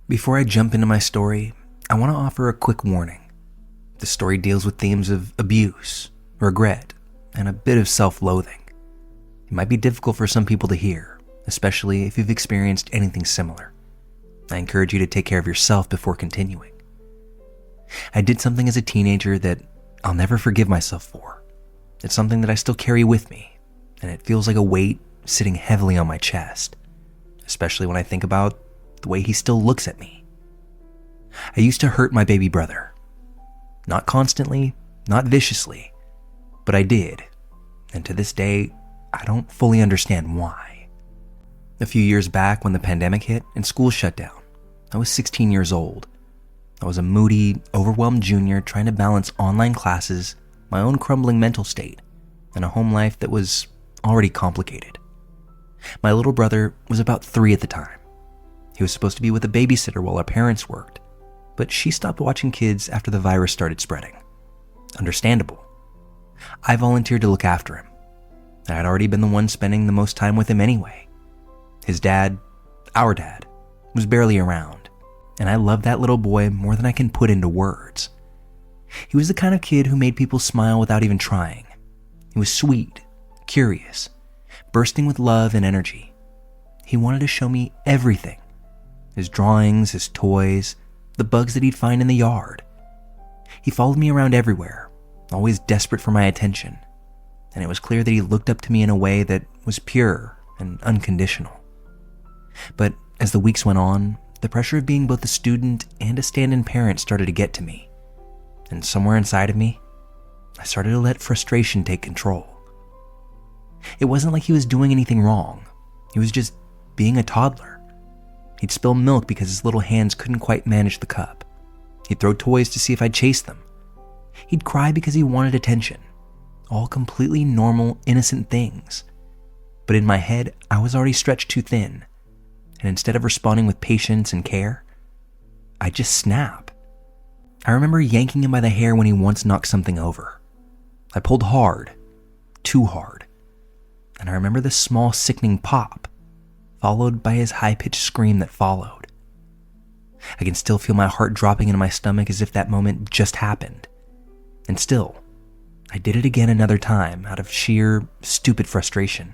Before I jump into my story, I want to offer a quick warning. The story deals with themes of abuse, regret, and a bit of self-loathing. It might be difficult for some people to hear, especially if you've experienced anything similar. I encourage you to take care of yourself before continuing. I did something as a teenager that I'll never forgive myself for. It's something that I still carry with me, and it feels like a weight sitting heavily on my chest, especially when I think about the way he still looks at me. I used to hurt my baby brother. Not constantly, not viciously, but I did, and to this day, I don't fully understand why. A few years back when the pandemic hit and school shut down, I was 16 years old. I was a moody, overwhelmed junior trying to balance online classes, my own crumbling mental state, and a home life that was already complicated. My little brother was about 3 at the time. He was supposed to be with a babysitter while our parents worked, but she stopped watching kids after the virus started spreading. Understandable. I volunteered to look after him. I had already been the one spending the most time with him anyway. His dad, our dad, was barely around, and I loved that little boy more than I can put into words. He was the kind of kid who made people smile without even trying. He was sweet, curious, bursting with love and energy. He wanted to show me everything. His drawings, his toys, the bugs that he'd find in the yard. He followed me around everywhere, always desperate for my attention, and it was clear that he looked up to me in a way that was pure and unconditional. But as the weeks went on, the pressure of being both a student and a stand-in parent started to get to me, and somewhere inside of me, I started to let frustration take control. It wasn't like he was doing anything wrong. He was just being a toddler. He'd spill milk because his little hands couldn't quite manage the cup. He'd throw toys to see if I'd chase them. He'd cry because he wanted attention. All completely normal, innocent things. But in my head, I was already stretched too thin. And instead of responding with patience and care, I'd just snap. I remember yanking him by the hair when he once knocked something over. I pulled hard, too hard. And I remember the small, sickening pop, followed by his high-pitched scream that followed. I can still feel my heart dropping into my stomach as if that moment just happened. And still, I did it again another time out of sheer, stupid frustration.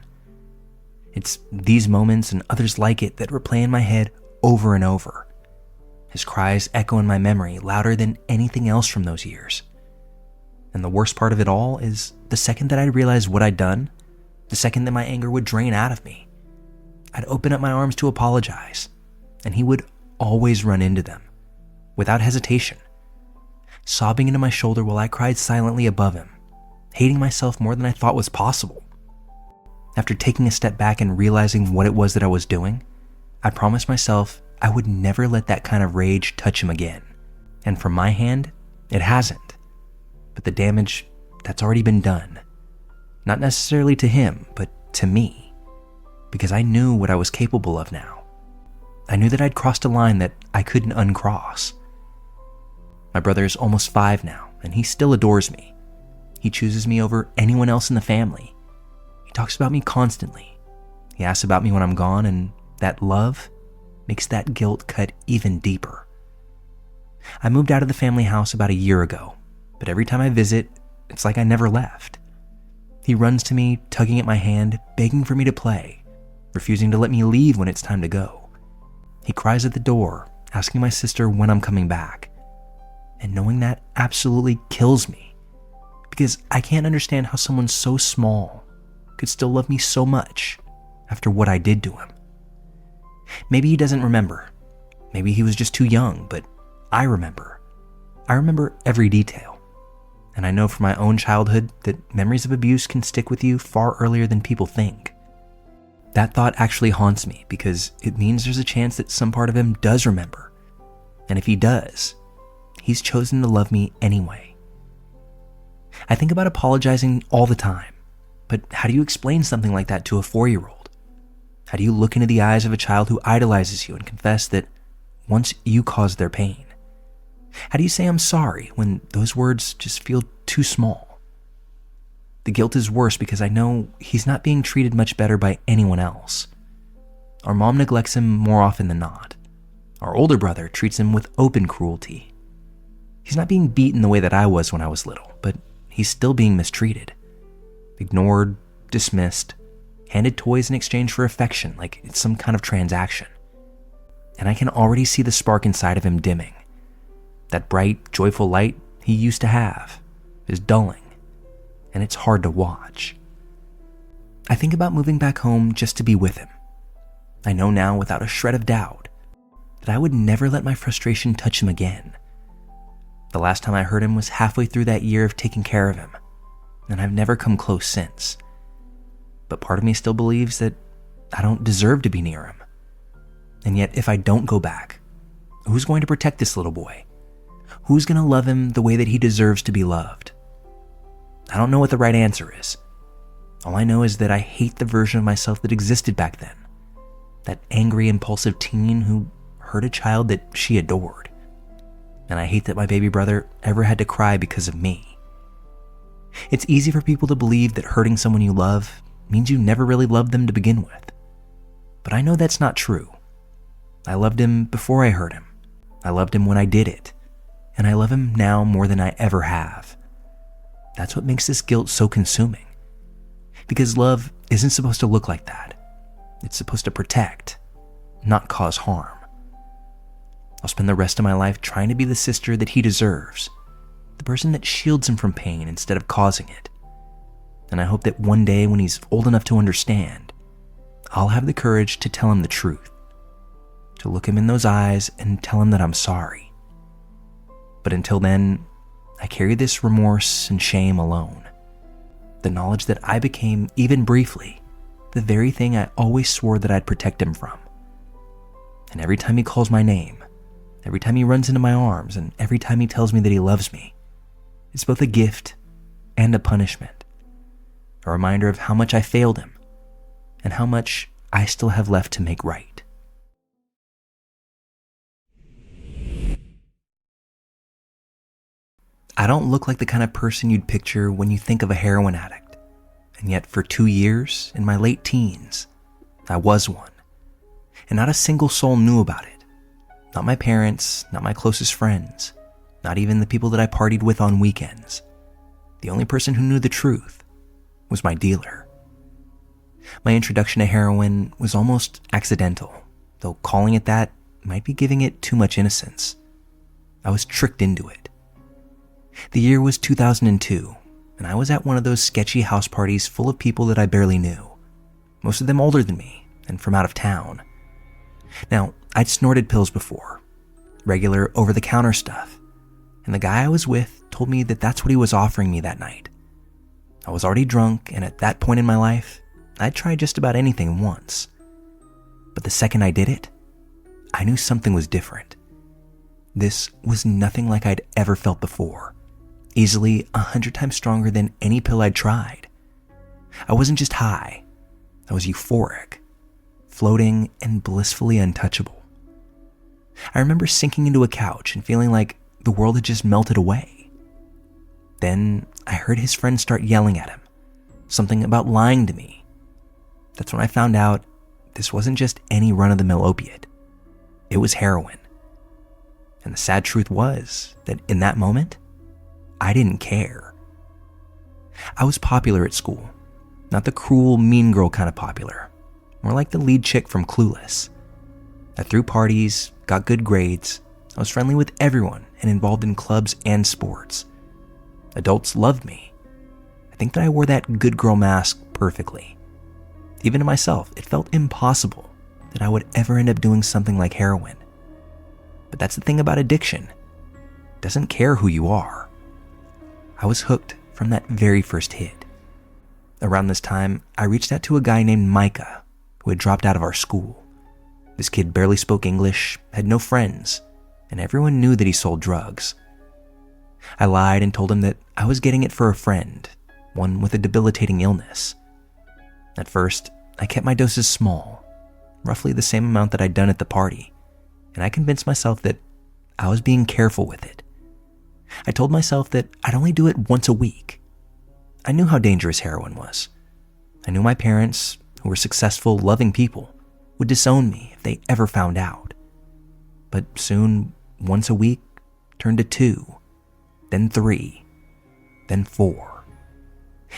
It's these moments and others like it that replay in my head over and over. His cries echo in my memory louder than anything else from those years. And the worst part of it all is the second that I realized what I'd done, the second that my anger would drain out of me, I'd open up my arms to apologize, and he would always run into them, without hesitation, sobbing into my shoulder while I cried silently above him, hating myself more than I thought was possible. After taking a step back and realizing what it was that I was doing, I promised myself I would never let that kind of rage touch him again. And from my hand, it hasn't. But the damage, that's already been done. Not necessarily to him, but to me. Because I knew what I was capable of now. I knew that I'd crossed a line that I couldn't uncross. My brother is almost 5 now, and he still adores me. He chooses me over anyone else in the family. He talks about me constantly. He asks about me when I'm gone, and that love makes that guilt cut even deeper. I moved out of the family house about a year ago, but every time I visit, it's like I never left. He runs to me, tugging at my hand, begging for me to play, refusing to let me leave when it's time to go. He cries at the door, asking my sister when I'm coming back. And knowing that absolutely kills me, because I can't understand how someone so small could still love me so much after what I did to him. Maybe he doesn't remember. Maybe he was just too young, but I remember. I remember every detail. And I know from my own childhood that memories of abuse can stick with you far earlier than people think. That thought actually haunts me because it means there's a chance that some part of him does remember. And if he does, he's chosen to love me anyway. I think about apologizing all the time, but how do you explain something like that to a 4-year-old? How do you look into the eyes of a child who idolizes you and confess that once you caused their pain? How do you say I'm sorry when those words just feel too small? The guilt is worse because I know he's not being treated much better by anyone else. Our mom neglects him more often than not. Our older brother treats him with open cruelty. He's not being beaten the way that I was when I was little, but he's still being mistreated. Ignored, dismissed, handed toys in exchange for affection like it's some kind of transaction. And I can already see the spark inside of him dimming. That bright, joyful light he used to have is dulling, and it's hard to watch. I think about moving back home just to be with him. I know now without a shred of doubt that I would never let my frustration touch him again. The last time I heard him was halfway through that year of taking care of him, and I've never come close since. But part of me still believes that I don't deserve to be near him. And yet, if I don't go back, who's going to protect this little boy? Who's going to love him the way that he deserves to be loved? I don't know what the right answer is. All I know is that I hate the version of myself that existed back then. That angry, impulsive teen who hurt a child that she adored. And I hate that my baby brother ever had to cry because of me. It's easy for people to believe that hurting someone you love means you never really loved them to begin with. But I know that's not true. I loved him before I hurt him. I loved him when I did it. And I love him now more than I ever have. That's what makes this guilt so consuming. Because love isn't supposed to look like that. It's supposed to protect, not cause harm. I'll spend the rest of my life trying to be the sister that he deserves, the person that shields him from pain instead of causing it. And I hope that one day when he's old enough to understand, I'll have the courage to tell him the truth, to look him in those eyes and tell him that I'm sorry. But until then, I carry this remorse and shame alone. The knowledge that I became, even briefly, the very thing I always swore that I'd protect him from. And every time he calls my name, every time he runs into my arms, and every time he tells me that he loves me, it's both a gift and a punishment. A reminder of how much I failed him, and how much I still have left to make right. I don't look like the kind of person you'd picture when you think of a heroin addict. And yet for 2 years, in my late teens, I was one. And not a single soul knew about it. Not my parents, not my closest friends, not even the people that I partied with on weekends. The only person who knew the truth was my dealer. My introduction to heroin was almost accidental, though calling it that might be giving it too much innocence. I was tricked into it. The year was 2002, and I was at one of those sketchy house parties full of people that I barely knew, most of them older than me and from out of town. Now, I'd snorted pills before, regular over-the-counter stuff, and the guy I was with told me that that's what he was offering me that night. I was already drunk, and at that point in my life, I'd tried just about anything once. But the second I did it, I knew something was different. This was nothing like I'd ever felt before. Easily 100 times stronger than any pill I'd tried. I wasn't just high, I was euphoric, floating and blissfully untouchable. I remember sinking into a couch and feeling like the world had just melted away. Then I heard his friend start yelling at him, something about lying to me. That's when I found out this wasn't just any run-of-the-mill opiate. It was heroin. And the sad truth was that in that moment, I didn't care. I was popular at school, not the cruel, mean girl kind of popular, more like the lead chick from Clueless. I threw parties, got good grades, I was friendly with everyone and involved in clubs and sports. Adults loved me. I think that I wore that good girl mask perfectly. Even to myself, it felt impossible that I would ever end up doing something like heroin. But that's the thing about addiction. It doesn't care who you are. I was hooked from that very first hit. Around this time, I reached out to a guy named Micah who had dropped out of our school. This kid barely spoke English, had no friends, and everyone knew that he sold drugs. I lied and told him that I was getting it for a friend, one with a debilitating illness. At first, I kept my doses small, roughly the same amount that I'd done at the party, and I convinced myself that I was being careful with it. I told myself that I'd only do it once a week. I knew how dangerous heroin was. I knew my parents, who were successful, loving people, would disown me if they ever found out. but soon once a week turned to 2, then 3, then 4.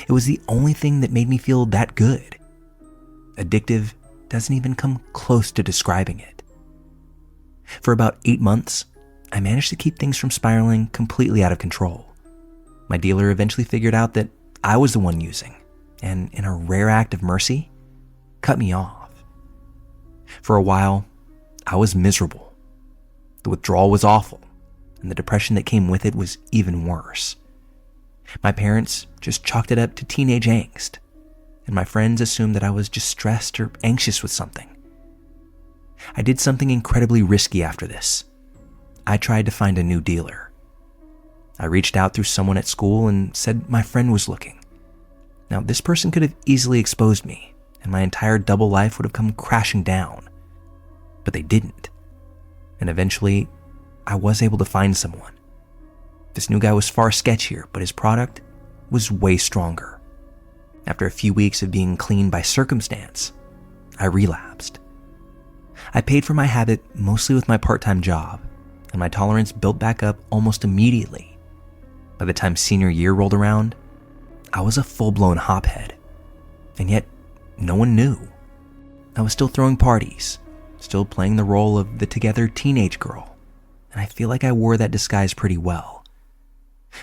It was the only thing that made me feel that good. Addictive doesn't even come close to describing it. For about 8 months, I managed to keep things from spiraling completely out of control. My dealer eventually figured out that I was the one using, and in a rare act of mercy, cut me off. For a while, I was miserable. The withdrawal was awful, and the depression that came with it was even worse. My parents just chalked it up to teenage angst, and my friends assumed that I was just stressed or anxious with something. I did something incredibly risky after this. I tried to find a new dealer. I reached out through someone at school and said my friend was looking. Now, this person could have easily exposed me, and my entire double life would have come crashing down. But they didn't. And eventually, I was able to find someone. This new guy was far sketchier, but his product was way stronger. After a few weeks of being clean by circumstance, I relapsed. I paid for my habit mostly with my part-time job, and my tolerance built back up almost immediately. By the time senior year rolled around, I was a full-blown hophead, and yet no one knew. I was still throwing parties, still playing the role of the together teenage girl, and I feel like I wore that disguise pretty well.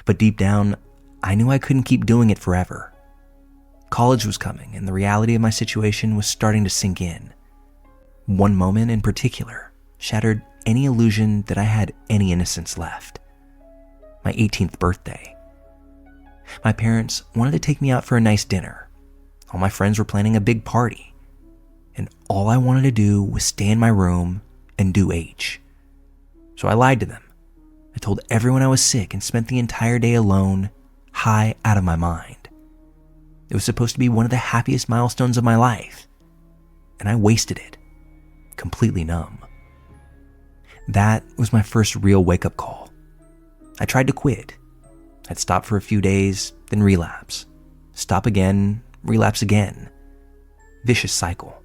But deep down, I knew I couldn't keep doing it forever. College was coming, and the reality of my situation was starting to sink in. One moment in particular shattered any illusion that I had any innocence left. My 18th birthday. My parents wanted to take me out for a nice dinner. All my friends were planning a big party, and all I wanted to do was stay in my room and do H. So I lied to them. I told everyone I was sick and spent the entire day alone, high out of my mind. It was supposed to be one of the happiest milestones of my life, and I wasted it, completely numb. That was my first real wake-up call. I tried to quit. I'd stop for a few days, then relapse. Stop again, relapse again. Vicious cycle.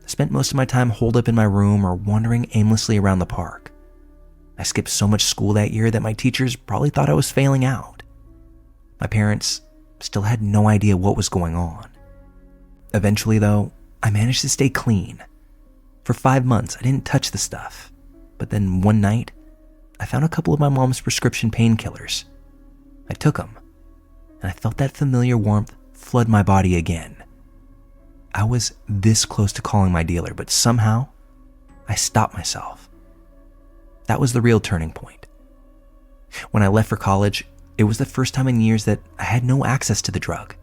I spent most of my time holed up in my room or wandering aimlessly around the park. I skipped so much school that year that my teachers probably thought I was failing out. My parents still had no idea what was going on. Eventually, though, I managed to stay clean. For 5 months, I didn't touch the stuff. But then one night, I found a couple of my mom's prescription painkillers. I took them, and I felt that familiar warmth flood my body again. I was this close to calling my dealer, but somehow, I stopped myself. That was the real turning point. When I left for college, it was the first time in years that I had no access to the drug.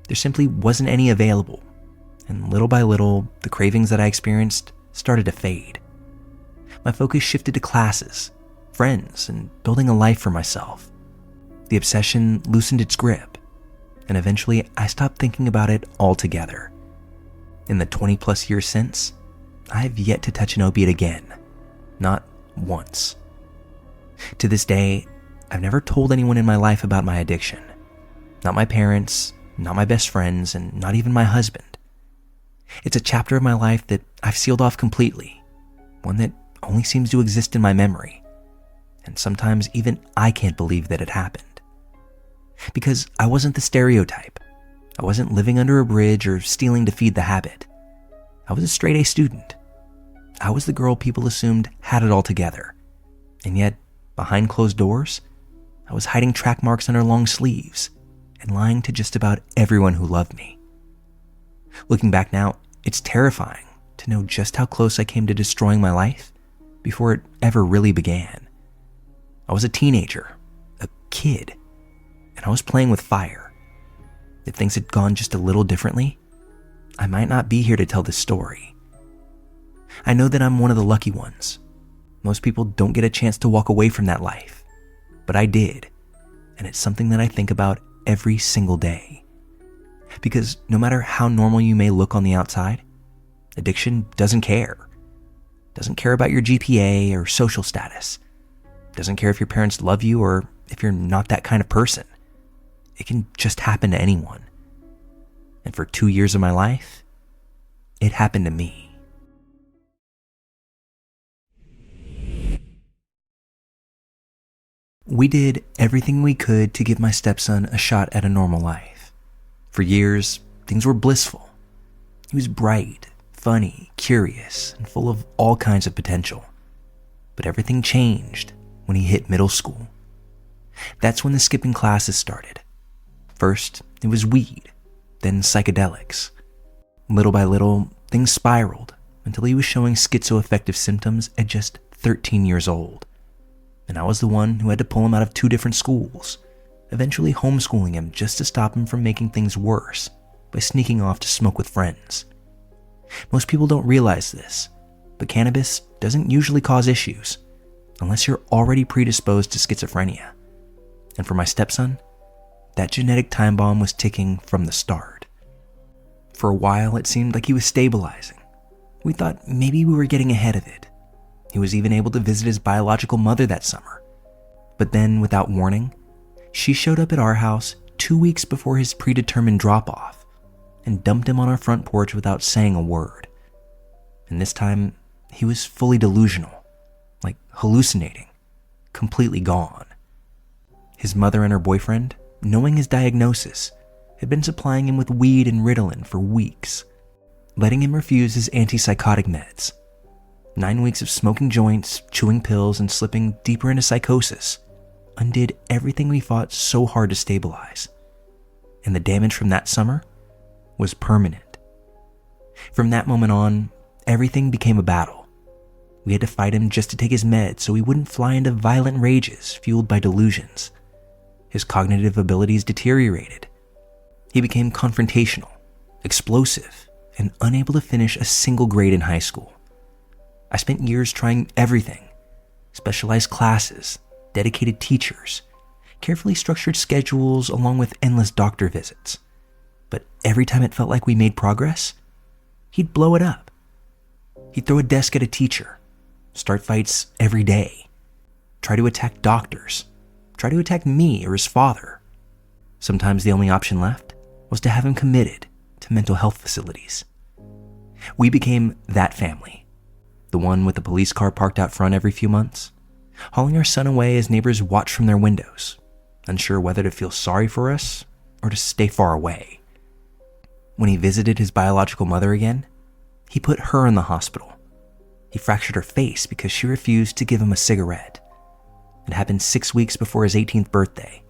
There simply wasn't any available, and little by little, the cravings that I experienced started to fade. My focus shifted to classes, friends, and building a life for myself. The obsession loosened its grip, and eventually I stopped thinking about it altogether. In the 20+ years since, I have yet to touch an opiate again. Not once. To this day, I've never told anyone in my life about my addiction. Not my parents, not my best friends, and not even my husband. It's a chapter of my life that I've sealed off completely, one that only seems to exist in my memory, and sometimes even I can't believe that it happened. Because I wasn't the stereotype. I wasn't living under a bridge or stealing to feed the habit. I was a straight A student. I was the girl people assumed had it all together, and yet, behind closed doors, I was hiding track marks on her long sleeves and lying to just about everyone who loved me. Looking back now, it's terrifying to know just how close I came to destroying my life before it ever really began. I was a teenager, a kid, and I was playing with fire. If things had gone just a little differently, I might not be here to tell this story. I know that I'm one of the lucky ones. Most people don't get a chance to walk away from that life, but I did, and it's something that I think about every single day. Because no matter how normal you may look on the outside, addiction doesn't care. Doesn't care about your GPA or social status. Doesn't care if your parents love you or if you're not that kind of person. It can just happen to anyone. And for 2 years of my life, it happened to me. We did everything we could to give my stepson a shot at a normal life. For years, things were blissful. He was bright, funny, curious, and full of all kinds of potential. But everything changed when he hit middle school. That's when the skipping classes started. First, it was weed, then psychedelics. Little by little, things spiraled until he was showing schizoaffective symptoms at just 13 years old. And I was the one who had to pull him out of 2 different schools, eventually homeschooling him just to stop him from making things worse by sneaking off to smoke with friends. Most people don't realize this, but cannabis doesn't usually cause issues unless you're already predisposed to schizophrenia. And for my stepson, that genetic time bomb was ticking from the start. For a while, it seemed like he was stabilizing. We thought maybe we were getting ahead of it. He was even able to visit his biological mother that summer. But then, without warning, she showed up at our house 2 weeks before his predetermined drop-off and dumped him on our front porch without saying a word. And this time, he was fully delusional, like hallucinating, completely gone. His mother and her boyfriend, knowing his diagnosis, had been supplying him with weed and Ritalin for weeks, letting him refuse his antipsychotic meds. 9 weeks of smoking joints, chewing pills, and slipping deeper into psychosis undid everything we fought so hard to stabilize. And the damage from that summer was permanent. From that moment on, everything became a battle. We had to fight him just to take his meds so he wouldn't fly into violent rages fueled by delusions. His cognitive abilities deteriorated. He became confrontational, explosive, and unable to finish a single grade in high school. I spent years trying everything: specialized classes, dedicated teachers, carefully structured schedules, along with endless doctor visits. But every time it felt like we made progress, he'd blow it up. He'd throw a desk at a teacher, start fights every day, try to attack doctors, try to attack me or his father. Sometimes the only option left was to have him committed to mental health facilities. We became that family. The one with the police car parked out front every few months, hauling our son away as neighbors watched from their windows, unsure whether to feel sorry for us or to stay far away. When he visited his biological mother again, he put her in the hospital. He fractured her face because she refused to give him a cigarette. It happened 6 weeks before his 18th birthday.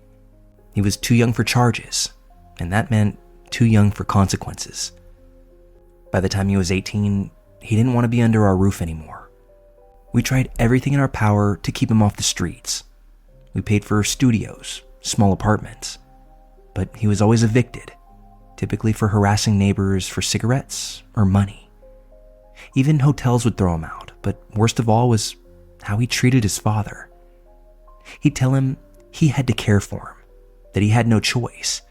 He was too young for charges, and that meant too young for consequences. By the time he was 18, he didn't want to be under our roof anymore. We tried everything in our power to keep him off the streets. We paid for studios, small apartments, but he was always evicted, typically for harassing neighbors for cigarettes or money. Even hotels would throw him out, but worst of all was how he treated his father. He'd tell him he had to care for him, that he had no choice.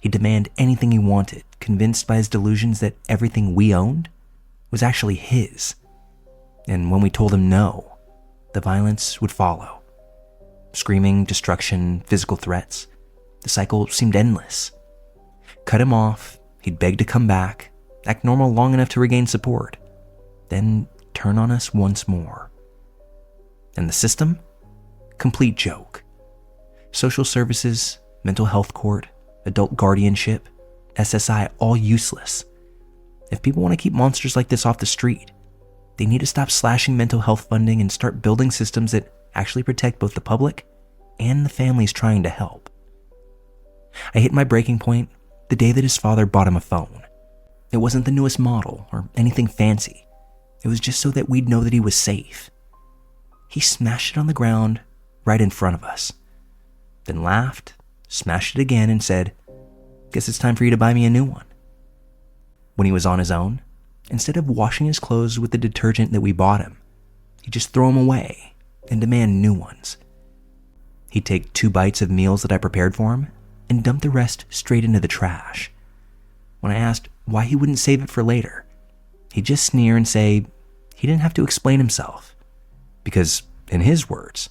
He'd demand anything he wanted, convinced by his delusions that everything we owned was actually his. And when we told him no, the violence would follow. Screaming, destruction, physical threats. The cycle seemed endless. Cut him off, he'd beg to come back, act normal long enough to regain support, then turn on us once more. And the system? Complete joke. Social services, mental health court, adult guardianship, SSI, all useless. If people want to keep monsters like this off the street, they need to stop slashing mental health funding and start building systems that actually protect both the public and the families trying to help. I hit my breaking point the day that his father bought him a phone. It wasn't the newest model or anything fancy. It was just so that we'd know that he was safe. He smashed it on the ground right in front of us, then laughed, smashed it again, and said, "Guess it's time for you to buy me a new one." When he was on his own, instead of washing his clothes with the detergent that we bought him, he'd just throw them away and demand new ones. He'd take 2 bites of meals that I prepared for him and dump the rest straight into the trash. When I asked why he wouldn't save it for later, he'd just sneer and say he didn't have to explain himself, because, in his words,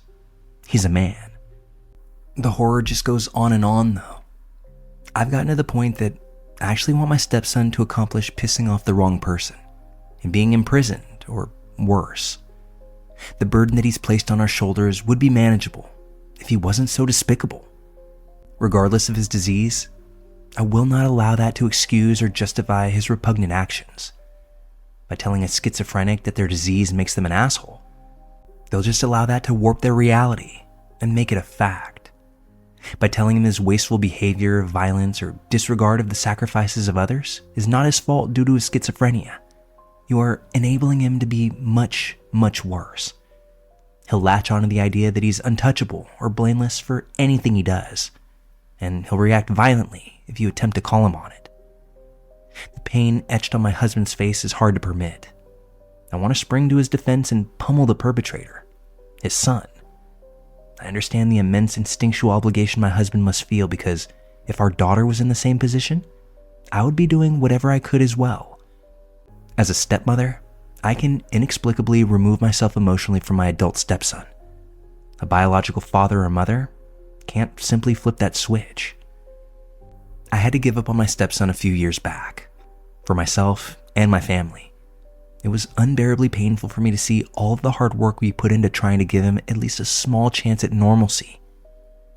he's a man. The horror just goes on and on, though. I've gotten to the point that I actually want my stepson to accomplish pissing off the wrong person and being imprisoned, or worse. The burden that he's placed on our shoulders would be manageable if he wasn't so despicable. Regardless of his disease, I will not allow that to excuse or justify his repugnant actions. By telling a schizophrenic that their disease makes them an asshole, they'll just allow that to warp their reality and make it a fact. By telling him his wasteful behavior, violence, or disregard of the sacrifices of others is not his fault due to his schizophrenia, you are enabling him to be much, much worse. He'll latch onto the idea that he's untouchable or blameless for anything he does, and he'll react violently if you attempt to call him on it. The pain etched on my husband's face is hard to permit. I want to spring to his defense and pummel the perpetrator, his son. I understand the immense instinctual obligation my husband must feel, because if our daughter was in the same position, I would be doing whatever I could as well. As a stepmother, I can inexplicably remove myself emotionally from my adult stepson. A biological father or mother can't simply flip that switch. I had to give up on my stepson a few years back, for myself and my family. It was unbearably painful for me to see all of the hard work we put into trying to give him at least a small chance at normalcy,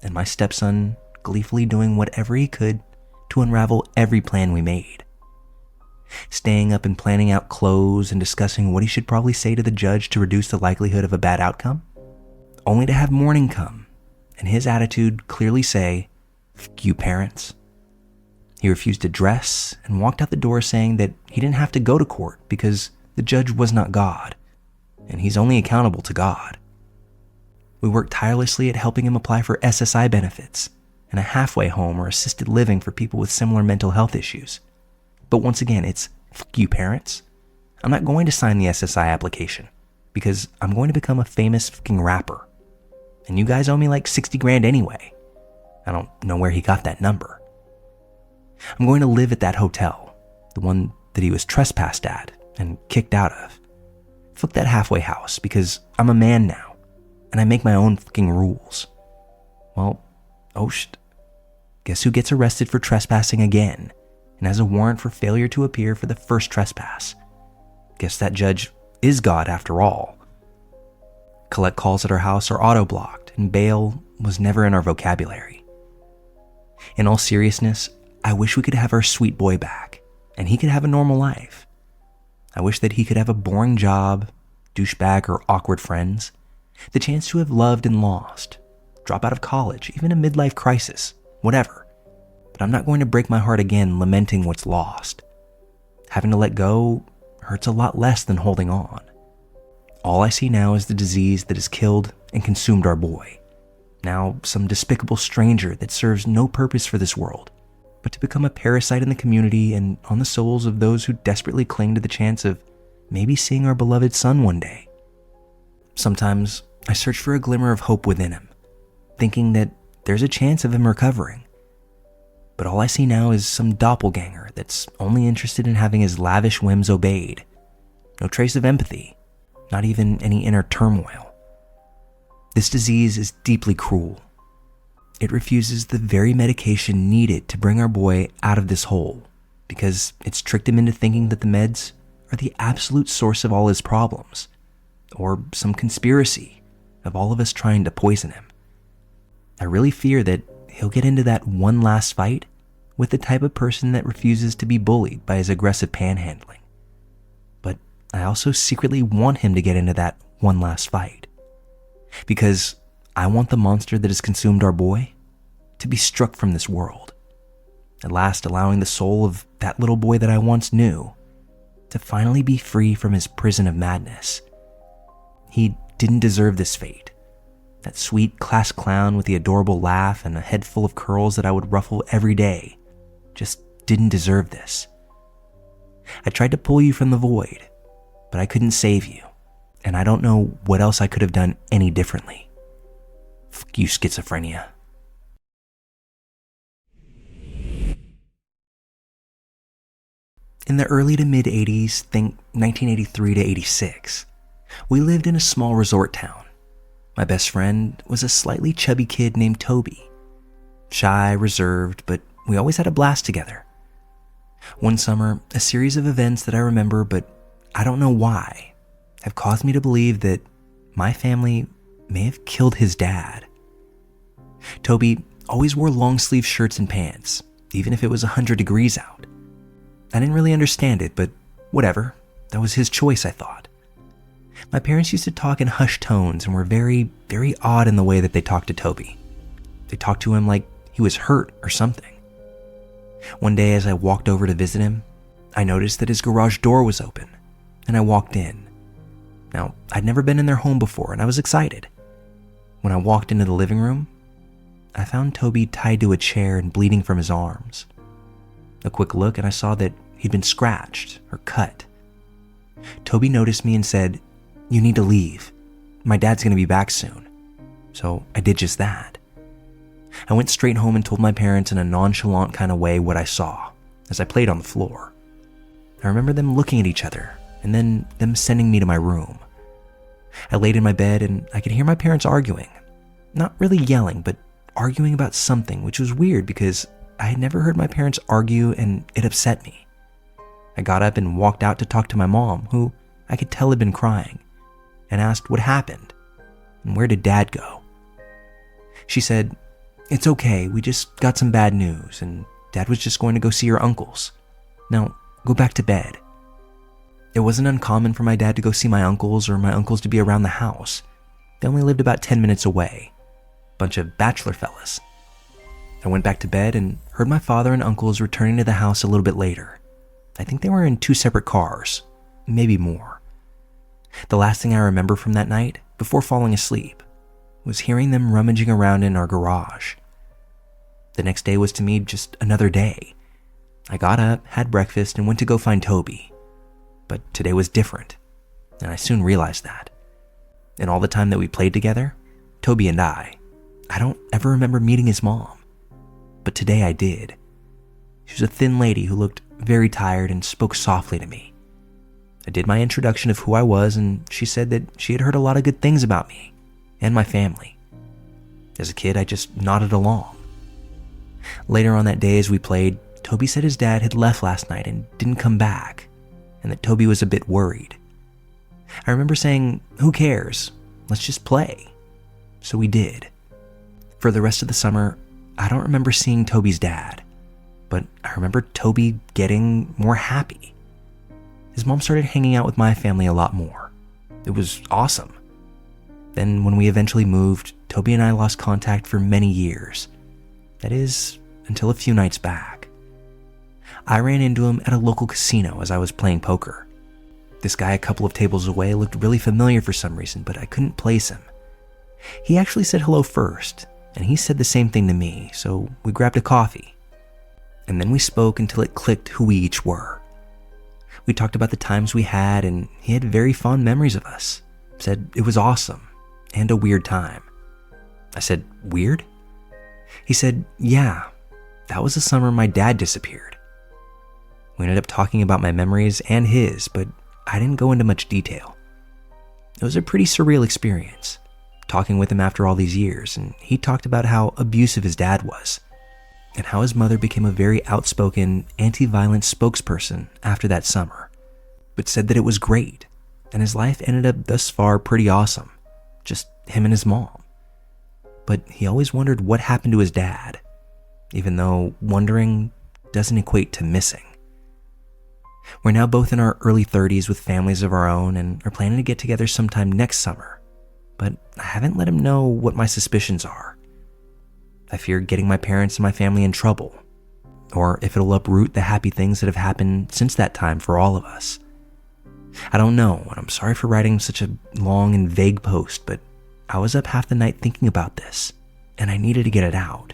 and my stepson gleefully doing whatever he could to unravel every plan we made. Staying up and planning out clothes and discussing what he should probably say to the judge to reduce the likelihood of a bad outcome, only to have morning come and his attitude clearly say, "F you parents." He refused to dress and walked out the door saying that he didn't have to go to court because the judge was not God, and he's only accountable to God. We worked tirelessly at helping him apply for SSI benefits and a halfway home or assisted living for people with similar mental health issues. But once again, it's "F you parents." I'm not going to sign the SSI application because I'm going to become a famous fucking rapper. And you guys owe me like 60 grand anyway. I don't know where he got that number. I'm going to live at that hotel, the one that he was trespassed at and kicked out of. Fuck that halfway house, because I'm a man now and I make my own fucking rules. Well, guess who gets arrested for trespassing again and has a warrant for failure to appear for the first trespass? Guess that judge is God after all. Collect calls at our house are auto-blocked, and bail was never in our vocabulary. In all seriousness, I wish we could have our sweet boy back, and he could have a normal life. I wish that he could have a boring job, douchebag or awkward friends, the chance to have loved and lost, drop out of college, even a midlife crisis, whatever. But I'm not going to break my heart again lamenting what's lost. Having to let go hurts a lot less than holding on. All I see now is the disease that has killed and consumed our boy. Now some despicable stranger that serves no purpose for this world, but to become a parasite in the community and on the souls of those who desperately cling to the chance of maybe seeing our beloved son one day. Sometimes I search for a glimmer of hope within him, thinking that there's a chance of him recovering. But all I see now is some doppelganger that's only interested in having his lavish whims obeyed. No trace of empathy, not even any inner turmoil. This disease is deeply cruel. It refuses the very medication needed to bring our boy out of this hole, because it's tricked him into thinking that the meds are the absolute source of all his problems, or some conspiracy of all of us trying to poison him. I really fear that he'll get into that one last fight with the type of person that refuses to be bullied by his aggressive panhandling. But I also secretly want him to get into that one last fight, because I want the monster that has consumed our boy to be struck from this world, at last allowing the soul of that little boy that I once knew to finally be free from his prison of madness. He didn't deserve this fate. That sweet class clown with the adorable laugh and a head full of curls that I would ruffle every day just didn't deserve this. I tried to pull you from the void, but I couldn't save you, and I don't know what else I could have done any differently. Fuck you, schizophrenia. In the early to mid 80s, think 1983 to 86, we lived in a small resort town. My best friend was a slightly chubby kid named Toby. Shy, reserved, but we always had a blast together. One summer, a series of events that I remember, but I don't know why, have caused me to believe that my family may have killed his dad. Toby always wore long-sleeve shirts and pants, even if it was 100 degrees out. I didn't really understand it, but whatever. That was his choice, I thought. My parents used to talk in hushed tones and were very, very odd in the way that they talked to Toby. They talked to him like he was hurt or something. One day as I walked over to visit him, I noticed that his garage door was open, and I walked in. Now, I'd never been in their home before, and I was excited. When I walked into the living room, I found Toby tied to a chair and bleeding from his arms. A quick look and I saw that he'd been scratched or cut. Toby noticed me and said, "You need to leave. My dad's going to be back soon." So I did just that. I went straight home and told my parents in a nonchalant kind of way what I saw as I played on the floor. I remember them looking at each other and then them sending me to my room. I laid in my bed and I could hear my parents arguing. Not really yelling, but arguing about something, which was weird because I had never heard my parents argue and it upset me. I got up and walked out to talk to my mom, who I could tell had been crying, and asked what happened and where did Dad go. She said, "It's okay, we just got some bad news and Dad was just going to go see your uncles. Now, go back to bed." It wasn't uncommon for my dad to go see my uncles or my uncles to be around the house. They only lived about 10 minutes away. Bunch of bachelor fellas. I went back to bed and heard my father and uncles returning to the house a little bit later. I think they were in 2 separate cars, maybe more. The last thing I remember from that night, before falling asleep, was hearing them rummaging around in our garage. The next day was to me just another day. I got up, had breakfast, and went to go find Toby. But today was different, and I soon realized that. In all the time that we played together, Toby and I don't ever remember meeting his mom. But today I did. She was a thin lady who looked very tired and spoke softly to me. I did my introduction of who I was, and she said that she had heard a lot of good things about me and my family. As a kid, I just nodded along. Later on that day as we played, Toby said his dad had left last night and didn't come back, and that Toby was a bit worried. I remember saying, "Who cares? Let's just play." So we did. For the rest of the summer, I don't remember seeing Toby's dad, but I remember Toby getting more happy. His mom started hanging out with my family a lot more. It was awesome. Then when we eventually moved, Toby and I lost contact for many years. That is, until a few nights back. I ran into him at a local casino as I was playing poker. This guy a couple of tables away looked really familiar for some reason, but I couldn't place him. He actually said hello first, and he said the same thing to me, so we grabbed a coffee. And then we spoke until it clicked who we each were. We talked about the times we had, and he had very fond memories of us. Said it was awesome, and a weird time. I said, "Weird?" He said, "Yeah, that was the summer my dad disappeared." We ended up talking about my memories and his, but I didn't go into much detail. It was a pretty surreal experience, talking with him after all these years, and he talked about how abusive his dad was, and how his mother became a very outspoken, anti-violence spokesperson after that summer, but said that it was great, and his life ended up thus far pretty awesome, just him and his mom. But he always wondered what happened to his dad, even though wondering doesn't equate to missing. We're now both in our early 30s with families of our own and are planning to get together sometime next summer, but I haven't let him know what my suspicions are. I fear getting my parents and my family in trouble, or if it'll uproot the happy things that have happened since that time for all of us. I don't know, and I'm sorry for writing such a long and vague post, but I was up half the night thinking about this, and I needed to get it out.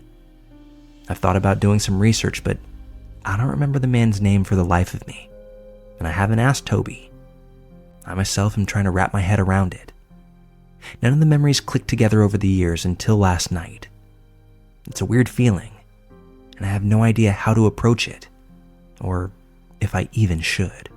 I've thought about doing some research, but I don't remember the man's name for the life of me, and I haven't asked Toby. I myself am trying to wrap my head around it. None of the memories clicked together over the years until last night. It's a weird feeling, and I have no idea how to approach it, or if I even should.